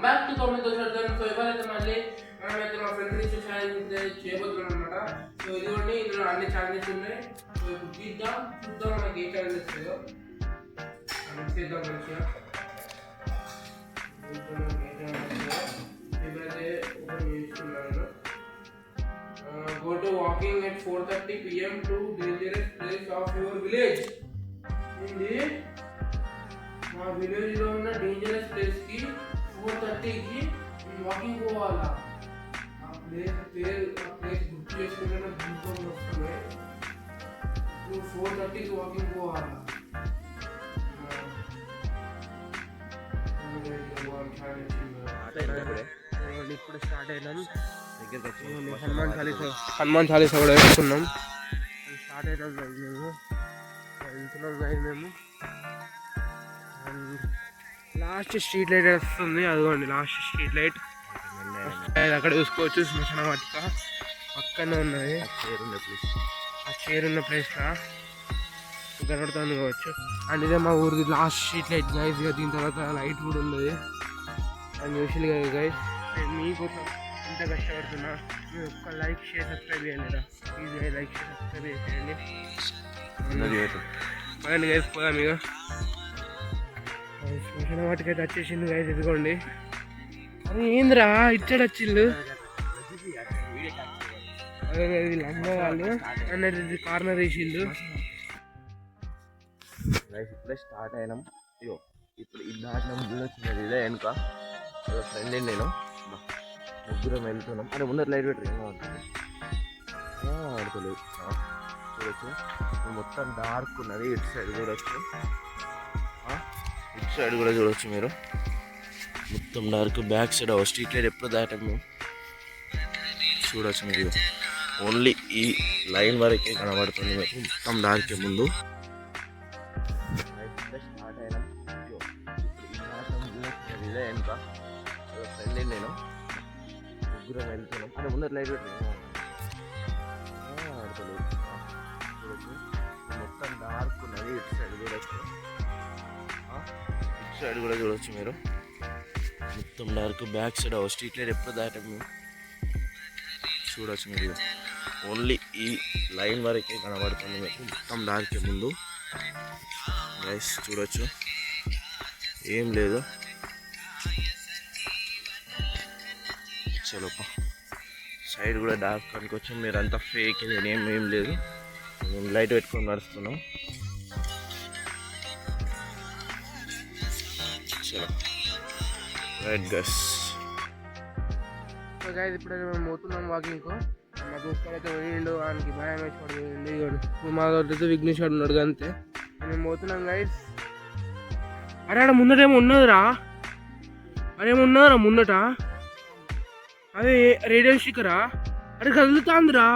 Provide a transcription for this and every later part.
Back to తొమ్మిది dosa. So ఇవాళైతే మళ్ళీ మనమైతే మా ఫ్రెండ్ రిజిస్టర్ ఛాలెంజ్ అయితే చేయబోతున్నాం అనమాట. సో ఇదిగోండి, ఇందులో అన్ని ఛాలెంజెస్ ఉన్నాయి. సో ఇప్పుడు చూద్దాం మనకి ఏ ఛాలెంజ్ వస్తుందో చేద్దాం మంచిగా. ఇప్పుడైతే ఓపెన్ చేసుకున్నాను. Go to walking at 4:30 PM to dangerous place of your village. ఏంది మా విలేజ్ లో ఉన్న డేంజరస్ ప్లేస్ కి 4:30కి వాకింగ్ పోవాలా? ఆ ప్లేస్ గుర్తు చేసుకుంటే నాకు గుర్తుకొని వస్తుంది. నువ్వు 4:30కి వాకింగ్ పోవాలా? ఇప్పుడు స్టార్ట్ అయినాం. హనుమాన్ చాలీసా కూడా వేసుకున్నాం. స్టార్ట్ అయినాం మేము వెళ్తున్నాం. మేము లాస్ట్ స్ట్రీట్ లైట్ వస్తుంది. అదిగోండి లాస్ట్ స్ట్రీట్ లైట్. అక్కడ చూసుకోవచ్చు శ్మశాన వాటిక పక్కనే ఉన్నది. ఆ చేరున్న ప్లేస్లో కనబడుతుంది కావచ్చు. అండ్ ఇదే మా ఊరిది లాస్ట్ స్ట్రీట్ లైట్ గైస్. దీని తర్వాత లైట్ కూడా ఉన్నది. అండ్ యూజువల్గా గైస్ నేను మీకోసం ఇంత కష్టపడుతున్నా. మీరు ఒక్క లైక్ షేర్ సబ్స్క్రైబ్ చేయండి. ప్లీజ్ లైక్ షేర్ సబ్స్క్రైబ్ చేయండి. పదండి గైస్ పోదాం. ఇక శ్మశాన వాటికైతే వచ్చేసింది గైస్. ఇదిగోండి. అది ఏంద్రా ఇచ్చాడు వచ్చిళ్ళు లంగా వాళ్ళు అన్నది కార్నర్ వేసిళ్ళు. ఇప్పుడే స్టార్ట్ అయినాం. ఇగో ఇప్పుడు ఇది దాటినాం. వచ్చినది ఇదే వెనుక ఫ్రెండ్ నేను ముగ్గురం వెళ్తున్నాం. అంటే ముందర లైట్ పెట్టరు ఏమో ఆడతలేదు. చూడొచ్చు మొత్తం డార్క్ ఉన్నది. ఇటు సైడ్ చూడొచ్చు. ఇటు సైడ్ కూడా చూడొచ్చు మీరు. మొత్తం dark. Back side street light ఎప్పుడు దాటాము చూడొచ్చు మీరు. ఓన్లీ ఈ లైన్ వరకే కనబడుతుంది మీకు. మొత్తం డార్కే ముందు. స్టార్ట్ అయినాం. ఇదే వెనుక ఫ్రెండ్ నేను ముగ్గురం వెళ్తున్నాం. అంటే ముందర లైట్ పెట్టరు ఆడతలేదు. చూడొచ్చు మొత్తం డార్క్ ఉన్నది. ఇటు సైడ్ చూడొచ్చు. ఇటు సైడ్ కూడా చూడొచ్చు మీరు. మొత్తం dark. Back side street light ఎప్పుడు దాటాము చూడొచ్చు మీరు. ఓన్లీ ఈ లైన్ వరకే కనబడుతుంది మీకు. మొత్తం డార్కే ముందు గైస్ చూడొచ్చు. ఏం లేదు. చలోపా సైడ్ కూడా డార్క్ అనుకోవచ్చు మీరు. అంతా ఫేక్ ఏం లేదు. మేము లైట్ పెట్టుకొని నడుస్తున్నాం. చలో రైట్ గస్. గైస్ ఇప్పుడైతే మేము పోతున్నాం వాకింగ్కు. మా దోస్తుడు అయితే పోయిండు. ఆయనకి భయం వేసి పడిపోయింది. మా దగ్గర విఘ్నేశ్వరుడు ఉన్నాడు అంతే. మేము పోతున్నాం గైస్. అరే ఆడ ముందటేమో ఉన్నదిరా. అరేమున్నదిరా ముందట. అదే రేడియో స్టిక్కరా. అరే కదులుతాందిరా.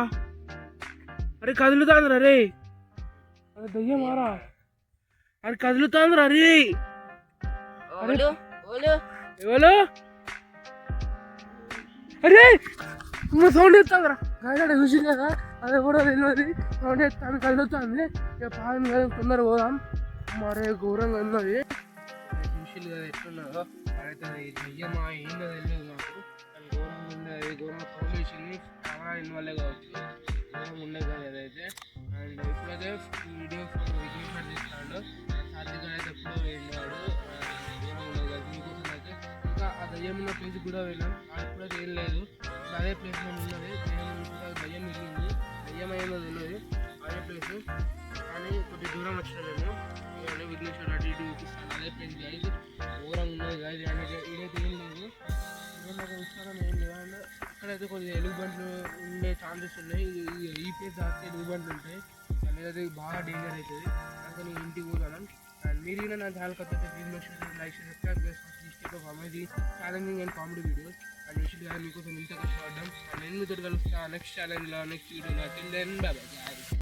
అరే అరే దయ్యమారా. అరే కదులుతాందిరా. అరే ఎవరు అరే సౌండ్ ఎత్తాందిరా. గాయడ చూసి కదా అది కూడా తెలియదు. సౌండ్ ఎత్తాను కదులుతుంది. ఇక పాదం కదా తొందర పోదాం. మరే ఘోరంగా ఉన్నది. చూసి కదా ఎట్లున్నదో. అయితే దయ్యమా ఏందో తెలియదు నాకు. ఘోరంగా ఉన్నది. ఘోరంగా సౌండ్ వేసింది. కెమెరా ఇన్వాల్వ్ కావచ్చు. ఘోరంగా ఉండదు కదా అదైతే. అండ్ ఇప్పుడైతే వీడియో విఘ్నేశ్వర్ తీస్తాడు. సాధ్యంగా అయితే ఎప్పుడో వెళ్ళాడు. ఘోరంగా ఉండదు కదా. మీకోసం అయితే ఇంకా ఆ దయ్యం ఉన్న ప్లేస్ కూడా వెళ్ళాం. ఇప్పుడైతే ఏం లేదు. అదే ప్లేస్ లో ఉన్నది. దయ్యం మిగిలింది. దయ్యం అయిందో తెలియదు. అదే ప్లేస్ కానీ కొద్ది దూరం వచ్చిన మేము. ఇవన్నీ విఘ్నేశ్వర్ అటు ఇటు చూపిస్తాను. అదే ప్లేస్ గైజ్. ఘోరంగా ఉన్నది గైజ్. ఇదైతే ఏం లేదు. విషయం ఏం లేదు. అండ్ అక్కడైతే కొద్దిగా ఎలుగుబంట్లు ఉండే ఛాన్సెస్ ఉన్నాయి. ఈ ప్లేస్ దాకా ఎలుగుబంట్లు ఉంటాయి. అనేది బాగా డేంజర్ అవుతుంది. అందుకని ఇంటికి పోతాను. అండ్ మీరు కూడా నా ఛానల్ కొత్త ప్లీజ్ లైక్ సబ్స్క్రైబ్ చేస్తాను. Comedy challenging and comedy videos. And విషయం మీకోసం ఇంత కష్టపడ్డాం. అండ్ నేను మీతో కలుస్తా నెక్స్ట్ ఛాలెంజ్లో నెక్స్ట్ వీడియోలో. Till then bye by.